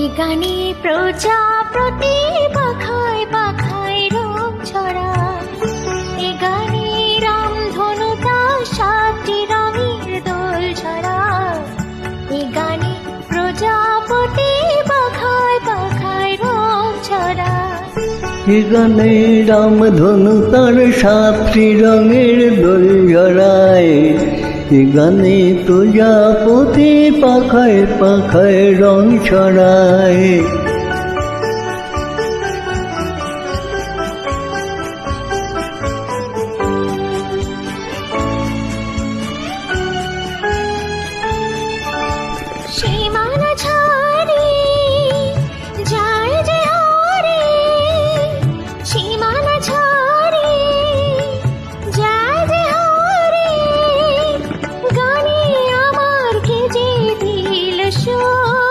এ গানে প্রজাপতি পাখায় পাখায় রং ছড়ায়, এ গানে রামধনু তার 7টি রঙের দোল ছড়ায়, এ গানে প্রজাপতি পাখায় পাখায় রং ছড়ায়। এ গানে রামধনু তার 7টি রঙের দোল ঝরায়, এ গানে প্রজাপতি পাখায় পাখায় রং ছড়ায়।